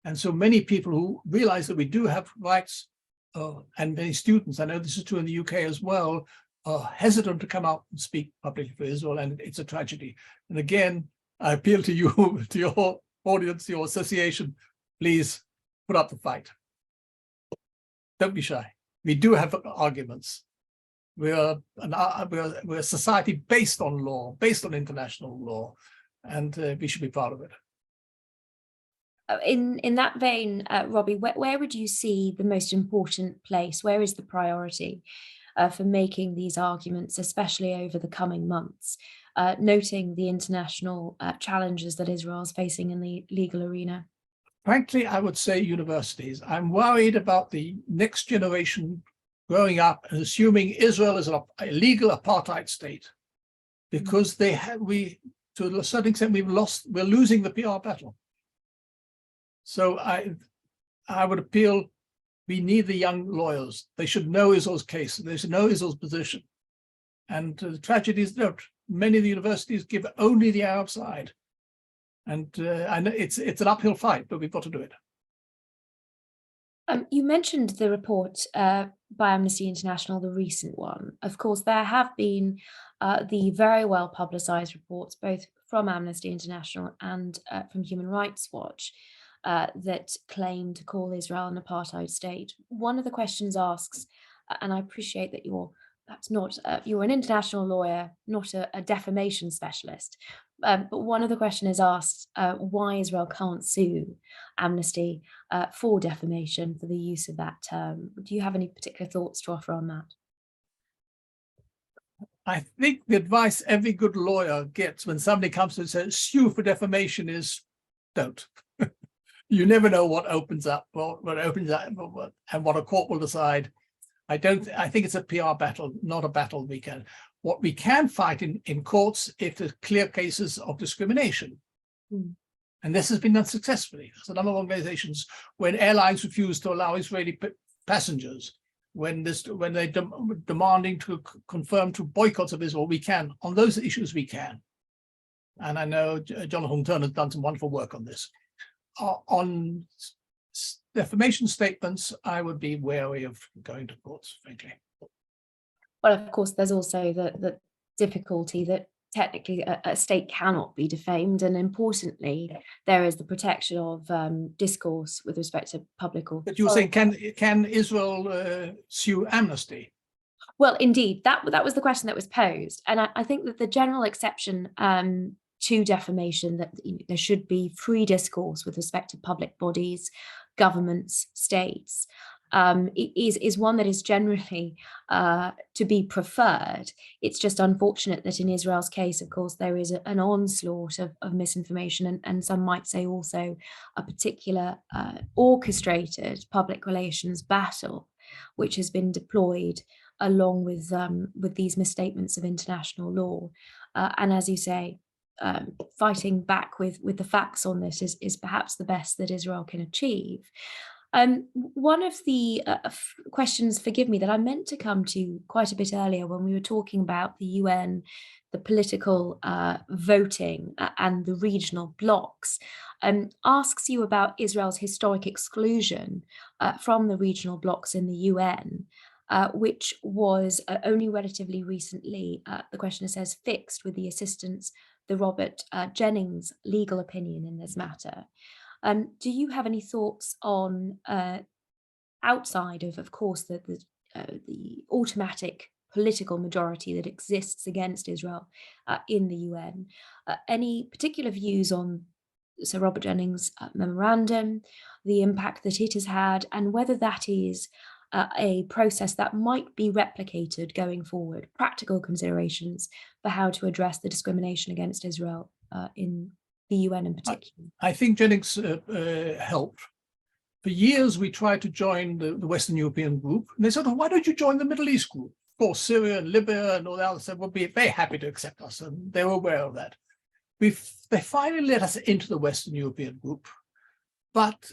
And so many people who realize that we do have rights, and many students, I know this is true in the UK as well, are hesitant to come out and speak publicly for Israel, and it's a tragedy. And again, I appeal to you, to your audience, your association, please put up the fight. Don't be shy. We do have arguments. We're a society based on law, based on international law, and we should be proud of it. In that vein, Robbie, where would you see the most important place? Where is the priority for making these arguments, especially over the coming months, noting the international challenges that Israel is facing in the legal arena? Frankly, I would say universities. I'm worried about the next generation growing up and assuming Israel is a legal apartheid state, because to a certain extent, we're losing the PR battle. So I would appeal, we need the young lawyers. They should know Israel's case. They should know Israel's position. And the tragedy is that many of the universities give only the Arab side. And I know it's an uphill fight, but we've got to do it. You mentioned the report by Amnesty International, the recent one. Of course, there have been the very well publicized reports, both from Amnesty International and from Human Rights Watch, that claim to call Israel an apartheid state. One of the questions asks, and I appreciate that you're perhaps not, you're an international lawyer, not a defamation specialist, but one of the questions is asked why Israel can't sue Amnesty for defamation, for the use of that term. Do you have any particular thoughts to offer on that? I think the advice every good lawyer gets when somebody comes and says sue for defamation is don't. You never know what opens up, and what a court will decide. I think it's a PR battle, not a battle we can. What we can fight in courts if there's clear cases of discrimination. And this has been done successfully. There's a number of organizations when airlines refuse to allow Israeli passengers, when they're demanding to confirm to boycotts of Israel, we can. On those issues, we can. And I know Jonathan Turner has done some wonderful work on this. On defamation statements, I would be wary of going to courts, frankly. Well, of course, there's also the difficulty that technically a state cannot be defamed, and importantly, there is the protection of discourse with respect to public. But you're saying, can Israel sue Amnesty? Well, indeed, that was the question that was posed, and I think that the general exception to defamation, that there should be free discourse with respect to public bodies, governments, states, is one that is generally to be preferred. It's just unfortunate that in Israel's case, of course, there is an onslaught of misinformation, and some might say also a particular orchestrated public relations battle, which has been deployed along with these misstatements of international law. And as you say, fighting back with the facts on this is perhaps the best that Israel can achieve. One of the questions, forgive me, that I meant to come to quite a bit earlier when we were talking about the UN, the political voting and the regional blocs, asks you about Israel's historic exclusion from the regional blocs in the UN, which was only relatively recently, the questioner says, fixed with the assistance, the Robert Jennings legal opinion in this matter. Do you have any thoughts on, outside of course, the automatic political majority that exists against Israel in the UN, any particular views on Sir Robert Jennings' memorandum, the impact that it has had, and whether that is a process that might be replicated going forward, practical considerations for how to address the discrimination against Israel in the UN in particular? I think Jennings helped. For years, we tried to join the Western European group, and they said, oh, why don't you join the Middle East group? Of course, Syria and Libya and all that said, we'll be very happy to accept us, and they were aware of that. They finally let us into the Western European group, but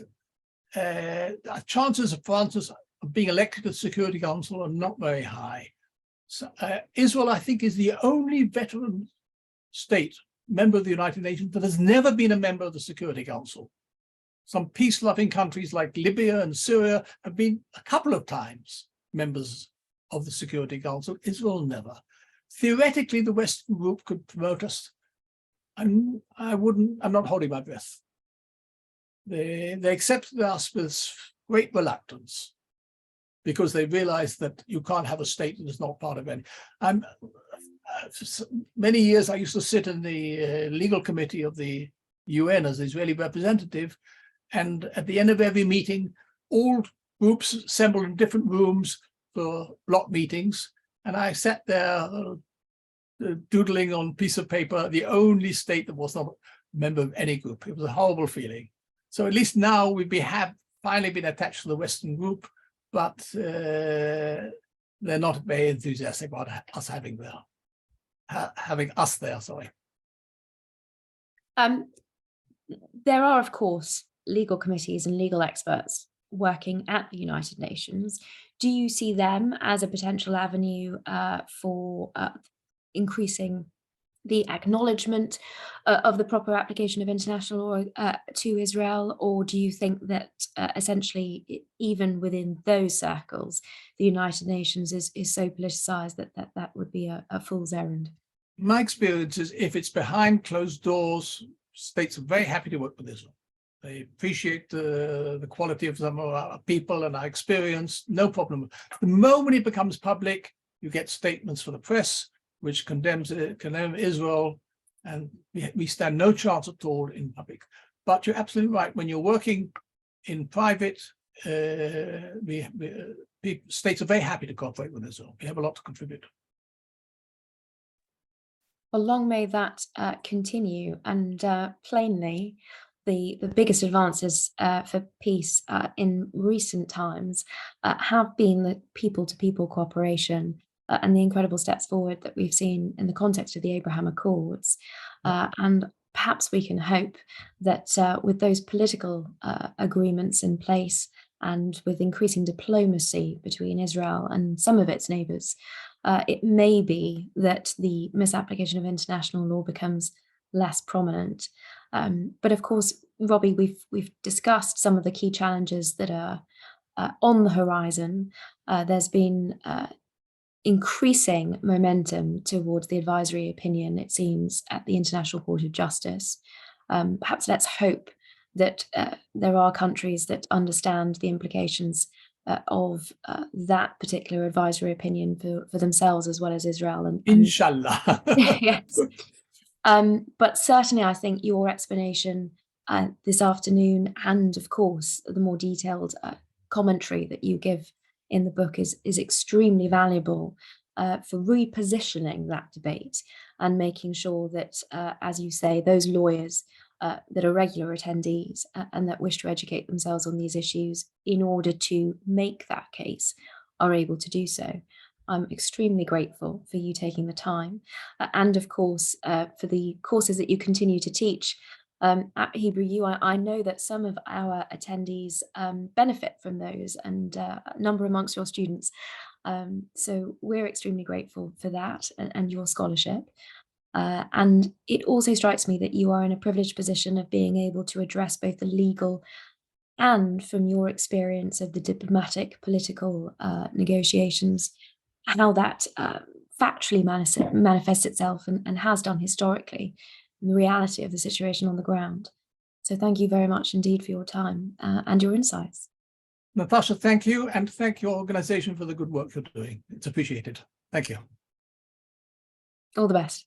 our chances of France of being elected to the Security Council are not very high. So, Israel, I think, is the only veteran state member of the United Nations that has never been a member of the Security Council. Some peace-loving countries like Libya and Syria have been a couple of times members of the Security Council. Israel never. Theoretically, the Western group could promote us. I'm not holding my breath. They accepted us with great reluctance because they realized that you can't have a state that is not part of any. Many years I used to sit in the legal committee of the UN as Israeli representative, and at the end of every meeting, all groups assembled in different rooms for block meetings, and I sat there doodling on a piece of paper, the only state that was not a member of any group. It was a horrible feeling. So at least now have finally been attached to the Western group, but they're not very enthusiastic about us having us there, sorry. There are, of course, legal committees and legal experts working at the United Nations. Do you see them as a potential avenue for increasing the acknowledgement of the proper application of international law to Israel, or do you think that essentially, even within those circles, the United Nations is so politicized that would be a fool's errand? My experience is if it's behind closed doors, states are very happy to work with Israel. They appreciate the quality of some of our people and our experience, no problem. The moment it becomes public, you get statements for the press, which condemn Israel, and we stand no chance at all in public. But you're absolutely right. When you're working in private, states are very happy to cooperate with Israel. We have a lot to contribute. Well, long may that continue. And plainly, the biggest advances for peace in recent times have been the people-to-people cooperation and the incredible steps forward that we've seen in the context of the Abraham Accords. And perhaps we can hope that with those political agreements in place and with increasing diplomacy between Israel and some of its neighbours, it may be that the misapplication of international law becomes less prominent. But of course, Robbie, we've discussed some of the key challenges that are on the horizon. There's been increasing momentum towards the advisory opinion, it seems, at the International Court of Justice. Perhaps let's hope that there are countries that understand the implications of that particular advisory opinion for themselves as well as Israel. And Inshallah. Yes. But certainly I think your explanation this afternoon, and of course the more detailed commentary that you give in the book is extremely valuable for repositioning that debate and making sure that, as you say, those lawyers that are regular attendees and that wish to educate themselves on these issues in order to make that case are able to do so. I'm extremely grateful for you taking the time, and of course, for the courses that you continue to teach at Hebrew U. I know that some of our attendees benefit from those, and a number amongst your students. So we're extremely grateful for that and your scholarship. And it also strikes me that you are in a privileged position of being able to address both the legal and, from your experience of the diplomatic political negotiations, how that factually manifests itself and has done historically in the reality of the situation on the ground. So thank you very much indeed for your time and your insights. Natasha, thank you, and thank your organization for the good work you're doing. It's appreciated. Thank you. All the best.